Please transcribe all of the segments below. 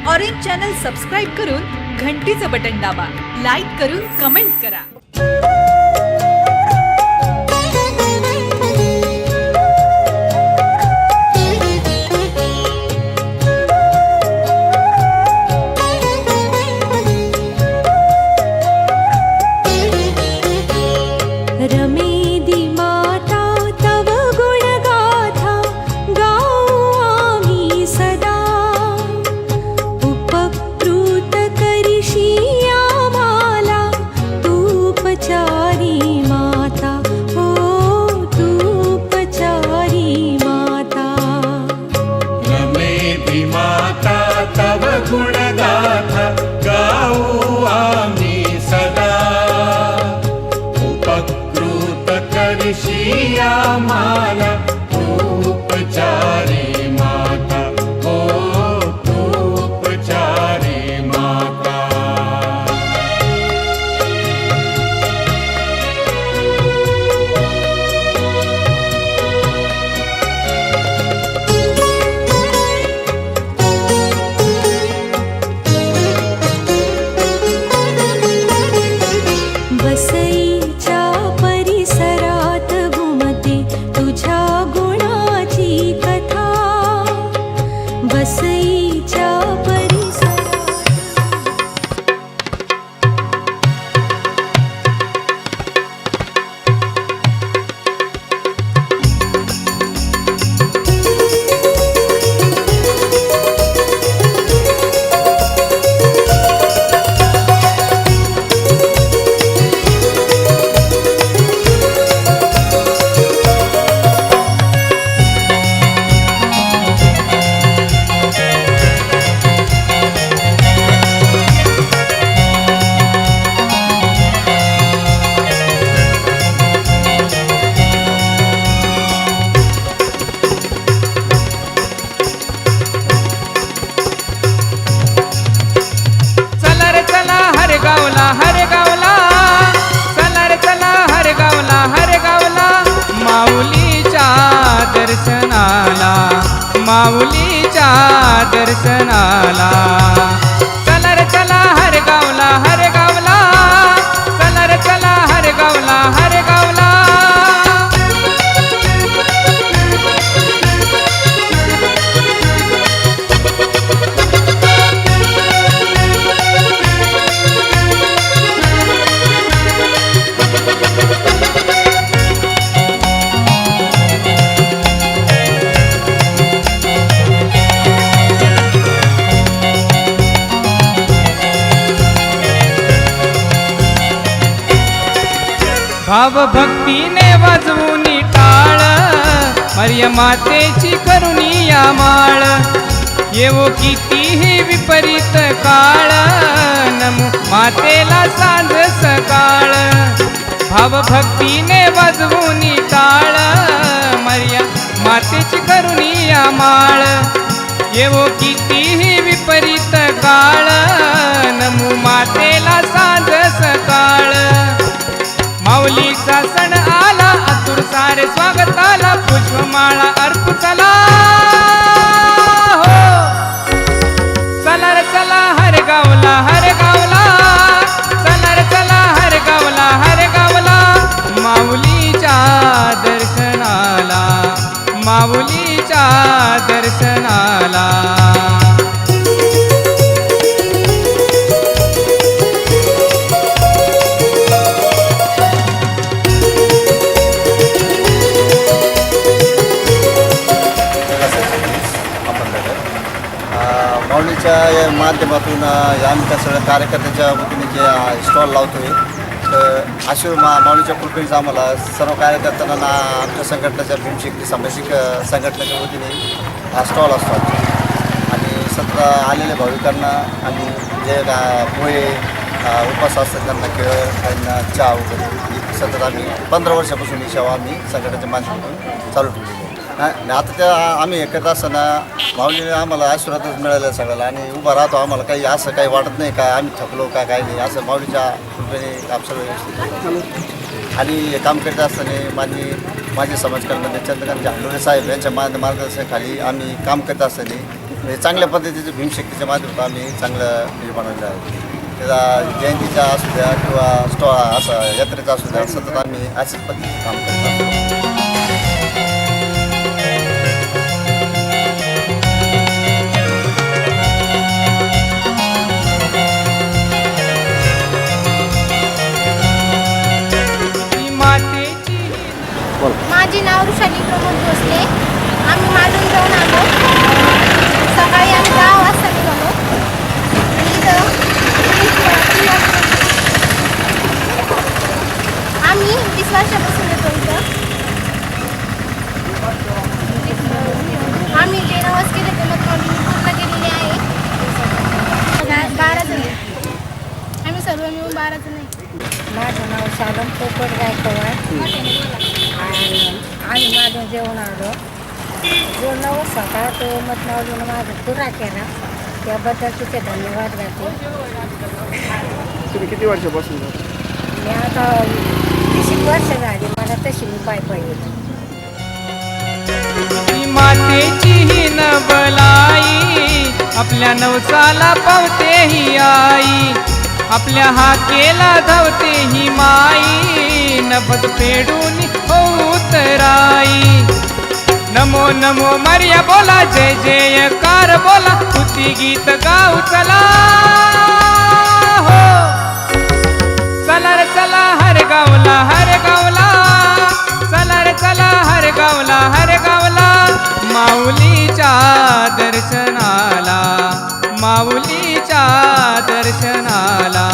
Orange channel subscribe करून घंटीचं button दाबा, like करून कमेंट करा. गुणगाथा गाऊ आम्ही सदा, उपकृत करशी आम्हाला उपचारी माता, हो उपचारी माता. वसईच्या परिसरात घुमते तुझ्या गुणाची कथा. वसईच्या हर गावला चला रे चला हर गावला माऊलीच्या दर्शनाला, माऊलीच्या दर्शनाला. चला रे चला हर गावला चला रे चला हर गावला. भाव भक्तीने वाजवून टाळ, मर्य मातेची करुणिया माळ. येवो कितीही विपरीत काळ, नमो मातेला सांज सकाळ. भाव भक्तीने वाजवून टाळ, मर्य मातेची करुणिया माळ. येवो कितीही विपरीत काळ, नमो मातेला सांज सकाळ. माऊलीचा सण आला आतुर सारे स्वागताला, पुष्पमाळा अर्पू चला हो. चला रे चला हर गावला चला रे चला हर गावला. माऊलीच्या दर्शनाला, माऊलीच्या दर्शनाला. माऊलीच्या या माध्यमातून आम्ही त्या सगळ्या कार्यकर्त्यांच्या वतीने जे स्टॉल लावतो आहे, तर अशी माऊलीच्या कृपेनेच आम्हाला सर्व कार्यकर्त्यांना आमच्या संघटनेच्या भीमशक्ती सामाजिक संघटनेच्या वतीने हा स्टॉल असतो. आणि सतत आलेल्या भाविकांना आम्ही जे पोहे उपास असतात त्यांना केळं, त्यांना चहा वगैरे ही सतत आम्ही 15 वर्षापासून ही सेवा आम्ही संघटनेच्या माध्यमातून चालू ठेवली आहे. आता त्या आम्ही एकत्र असताना माऊलीने आम्हाला आशीर्वादच मिळाला सगळ्याला, आणि उभा राहतो. आम्हाला काही असं काही वाटत नाही का आम्ही थकलो का काही नाही, असं माऊलीच्या कृपेने काम सर्व व्यवस्थित. आणि हे काम करत असताना माझे समाजकर्ते चंद्रकांत झांडोरे साहेब यांच्या मार्गदर्शनाखाली आम्ही काम करत असताना म्हणजे चांगल्या पद्धतीचं भीमशक्तीच्या माध्यमातून आम्ही चांगलं हे बनवलेलं आहे. त्याचा जयंतीचा असू द्या किंवा असं यात्रेचा असू द्या, सतत आम्ही अशाच पद्धतीचं काम करत असतो. माझे नाव ऋषाली प्रमोद भोसले. आम्ही मालून जाऊन आलो. सकाळी आम्ही 10 वाजता निघालो आणि इथं आम्ही 20 वर्षापासून येतो. इथं आम्ही जे नवस केले ते मग पूर्ण केलेले आहे. 12 जण आम्ही सर्व मिळून 12 जण आहे. माझं नाव सालम पोपट गायकवाड आणि आम्ही माझं जेवण आलो जो नवस होता तो मतनावरून माझा पुरा केला, त्याबद्दल तिथे धन्यवाद देते. तुम्ही किती वर्षापासून मी आता 30 वर्ष झाली मला तशी मी पाय येते. मातेची ही नवलाई आपल्या नवसाला पावते ही आई, आपल्या हाकेला धावते ही माई, नभस फेडून उतराई. नमो नमो मारिया बोला, जय जयकार बोला, स्तुती गीत गाऊ चला हो. चला रे चला हर गावला हर गावला, चला रे चला हर गावला हर गावला, माऊलीच्या दर्शनाला माऊलीच्या दर्शनाला.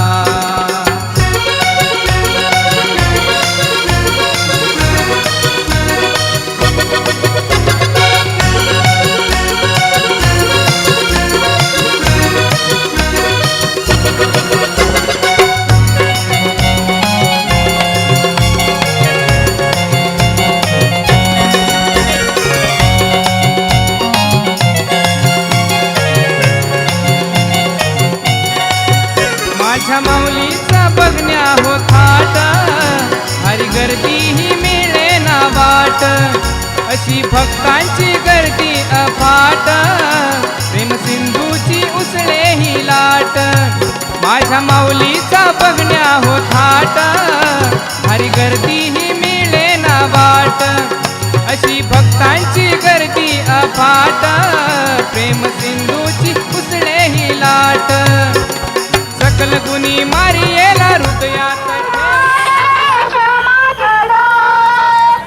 माझ्या माऊलीचा बघण्या हो थाट, हरी गर्दी ही मिळे ना वाट, अशी भक्तांची गर्दी अफाट, प्रेम सिंधूची उसळे ही लाट. माझ्या माऊलीचा बघण्या हो थाट, हरी गर्दी ही मिळे ना वाट, अशी भक्तांची गर्दी अफाट, प्रेम सिंधूची उसळे ही लाट. सकल गुणी मारियेला हृदयात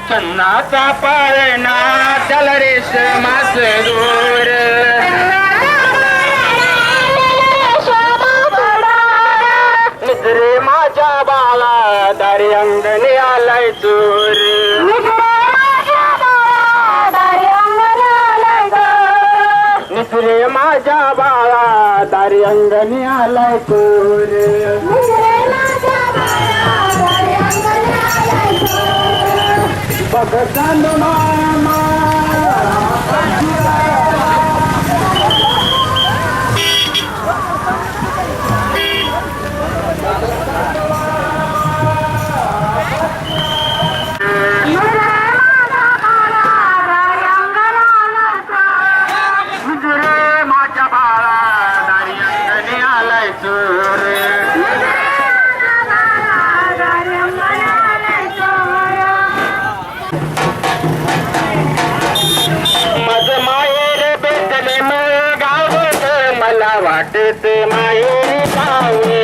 चन्नाचा पाळणा त्याला रेशमाच दूर, निद्रे माझ्या बाळा दारी अंगणी आलाय चोर. निद्रे माझ्या बाळा दारी अंगणी आलाय चोर. बघतान मामा माझ्या बाळा दारी अंगणी आलाय चोर. माझं माहेर बेतले मग गावत मला वाटत माहेर गावे.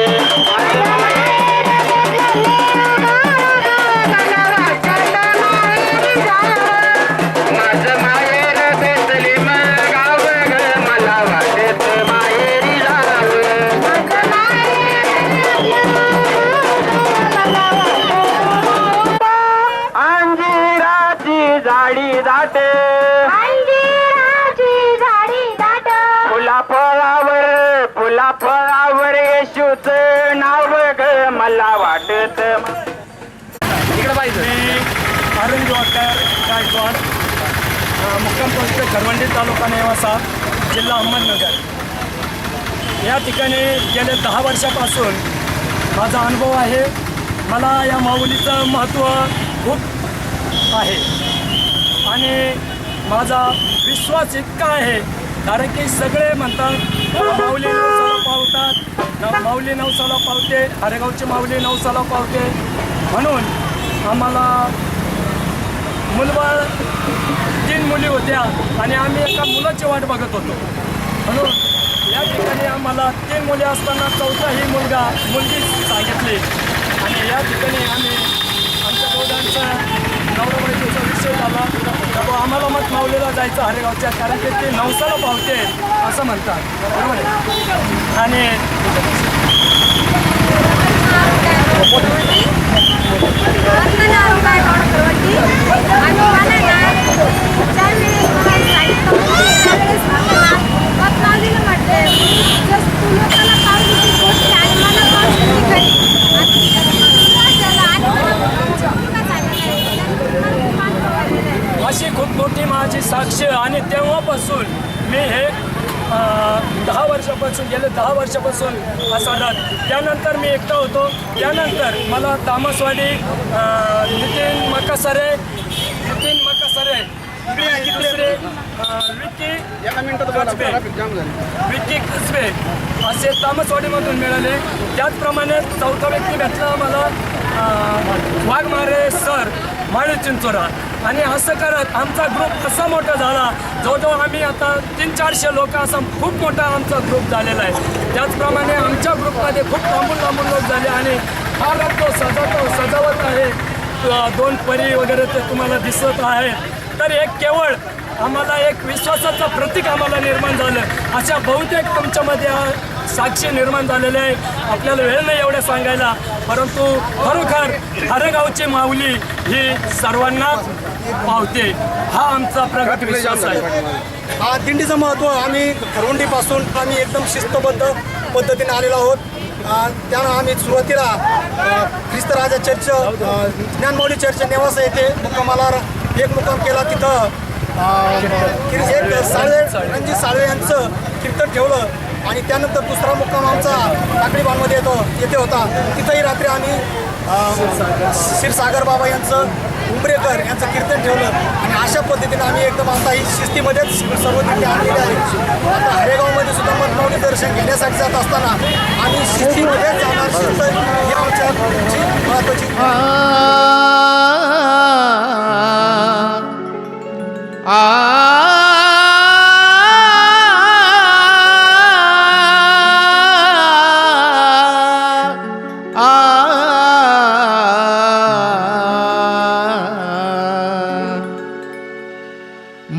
माझं माहेर बेतले मग गाव मला वाटत माहेरी जावं. अंजिराची झाडी दाटे फुला फळावर येशूच नाव ग मला वाटत. इकडे पाहिजे अरुण जोडकर गायकवाड, मुक्काम पोस्ट घरवंडी तालुका नेवासा, जिल्हा अहमदनगर. या ठिकाणी गेले 10 वर्षापासून माझा अनुभव आहे. मला या माऊलीचं महत्त्व खूप आहे आणि माझा विश्वास इतका आहे कारण की सगळे म्हणतात माऊली नवसाला पावतात, माऊली नवसाला पावते, हरेगावची माऊली नवसाला पावते. म्हणून आम्हाला मुलबाळ 3 मुली होत्या आणि आम्ही एका मुलाची वाट बघत होतो. म्हणून या ठिकाणी आम्हाला 3 मुली असताना 4थाही मुलगी सांगितली आणि या ठिकाणी आम्ही आमच्या दोघांचा नवरा बायकोचा विषय झाला. तर आम्हाला मग माऊलीला जायचं हरेगावच्या, कारण की ते नवसाला पावते असं म्हणतात, बरोबर आहे. आणि अशी खूप मोठी माझी साक्ष. आणि तेव्हापासून मी हे 10 वर्षापासून गेले 10 वर्षापासून असा राहत. त्यानंतर मी एकटा होतो. त्यानंतर मला तामसवाडी नितीन मकासरे दुसरे विकी कसबे असे तामसवाडीमधून मिळाले. त्याचप्रमाणे 4था व्यक्ती भेटला मला वाघमारे सर माळी चिंचोरा. आणि असं करत आमचा ग्रुप असा मोठा झाला, जवळजवळ आम्ही आता 300-400 लोक असा खूप मोठा आमचा ग्रुप झालेला आहे. त्याचप्रमाणे आमच्या ग्रुपमध्ये खूप लांबून लोक झाले आणि हा जो सजावट आहे 2 परी वगैरे ते तुम्हाला दिसत आहे. तर एक केवळ आम्हाला एक विश्वासाचं प्रतीक आम्हाला निर्माण झालं. अशा बहुतेक तुमच्यामध्ये साक्षी निर्माण झालेले आहे. आपल्याला वेळ नाही एवढं सांगायला, परंतु खरोखर हरेगावची माऊली ही सर्वांना पावते, हा आमचा प्रगत विश्वास आहे. हा दिंडीचं महत्त्व आम्ही खरवंडीपासून आम्ही एकदम शिस्तबद्ध पद्धतीने आलेलो आहोत. त्यानं आम्ही सुरुवातीला ख्रिस्त राजा चर्च ज्ञानमाऊली चर्च नेवासा येथे मुक्कामाला एक मुक्काम केला. तिथं रणजित साळवे यांचं कीर्तन ठेवलं आणि त्यानंतर दुसरा मुक्काम आमचा टाकळीबांधमध्ये येथे होता. तिथंही रात्री आम्ही क्षीरसागर बाबा यांचं उंबरेकर यांचं कीर्तन ठेवलं आणि अशा पद्धतीने आम्ही एकदम आता ही शिस्तीमध्येच सर्व दिंडी आणलेली आहे. आता हरेगावमध्ये सुद्धा मतमाऊली दर्शन घेण्यासाठी जात असताना आम्ही शिस्तीमध्येच जाणार. शिस्त ही आमच्या महत्त्वाची.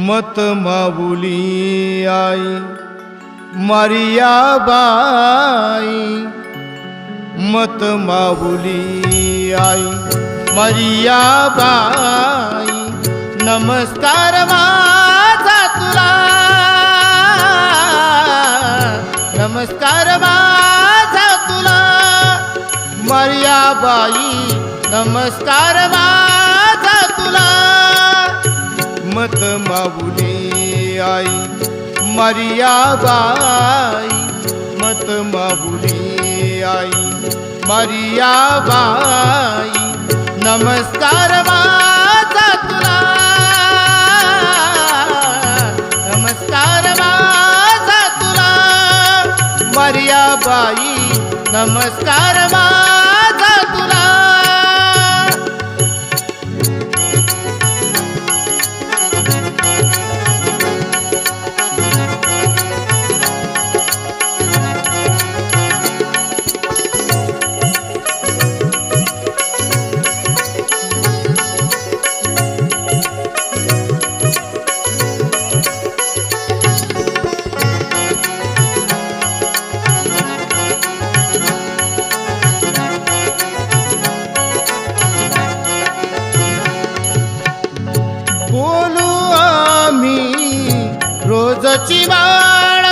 मत माऊली आई मारिया बाई, मत माऊली आई मारिया बाई, नमस्कार माझा तुला, नमस्कार माझा तुला मारिया बाई, नमस्कार माझा तुला. मत माऊली आई मारिया बाई, मत माऊली आई मारिया बाई, नमस्कार माझा तुला, नमस्कार माझा तुला मारिया बाई, नमस्कार माझा तुला. बोलू आम्ही रोजची वाळ,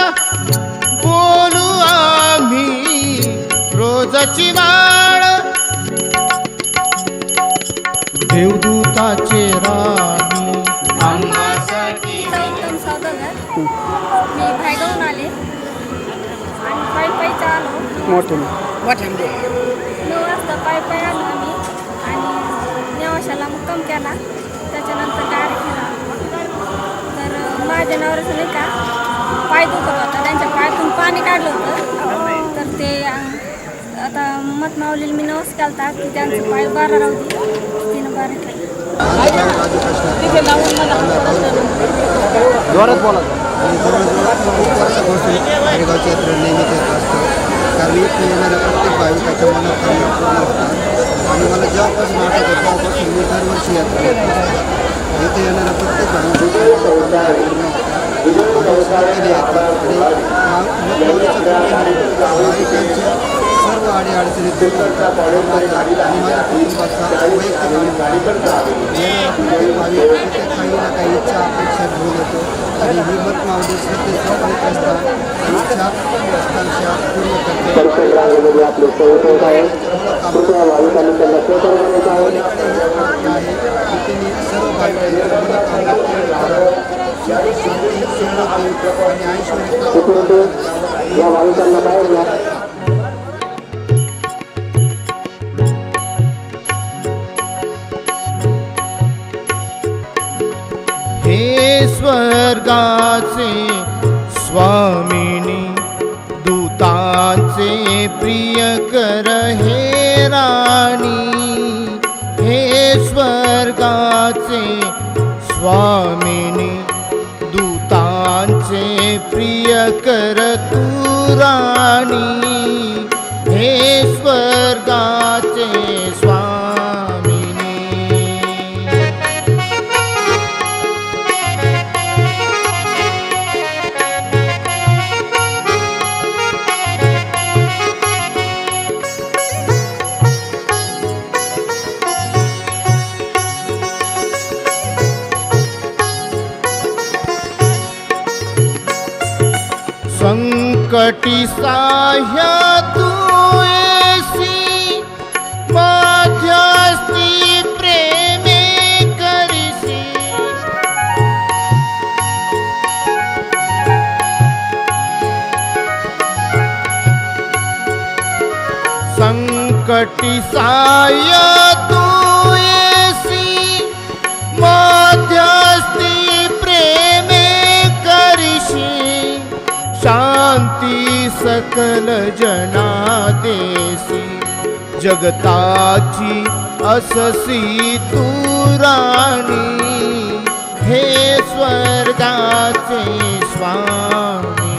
बोलू आम्ही रोजची वाळ, देवदूताचे राणी गौतम सौदागर. मी भायगावून आले आणि पायी आलो. 9 वाजता पायी आलो आम्ही आणि नेवाशाला मुक्काम केला. त्याच्यानंतर गाडी केला. तर माझ्या नवऱ्याचं नाही का पाय दुखत होता, त्यांच्या पायातून पाणी काढलं होतं. तर ते आता मत मावलेली मी नवस केलता की त्यांचं पाय बारा राहू दे, तिनं बारा केलं. जोरात बोला. हरेगावची यात्रा नेहमीच येत असतो, कारण इथे येणाऱ्या प्रत्येक भाविकाच्या मनात कामना पूर्ण होतात. आणि मला जेव्हापासून आठवत होतं तेव्हापासून मी दरवर्षी यात्रा येत असतो. इथे येणाऱ्या प्रत्येक भाविकाच्या भाविकांच्या सर्व अडीअडचणी दूर करतात. आणि माझ्या कुटुंबाचा वैयक्तिक भाविक काही ना काही इच्छा अपेक्षा घेऊन येतो आणि ही मत मावली श्रद्धेच्या इच्छा आकांक्षा पूर्ण करते. आहे तिथे सर्व भाविकांच्या मनोकामना पूर्ण करावं, शांती समृद्धी आणि ऐश्वर्य. हे स्वर्गाचे स्वामिनी दूतांचे प्रियकर हे राणी. हे स्वर्गाचे स्वामिनी दूतांचे प्रियकर तू राणी. हे स्वर्गाचे स्वामिनी. संकटी साह्य तू येसी, मध्यस्थी प्रेमे करिसी. संकटी साह्य तू येसी, मध्यस्थी प्रेमे करिसी. शांती सकल जना देसी, जगताची अससी तू राणी. हे स्वर्गाचे स्वामी.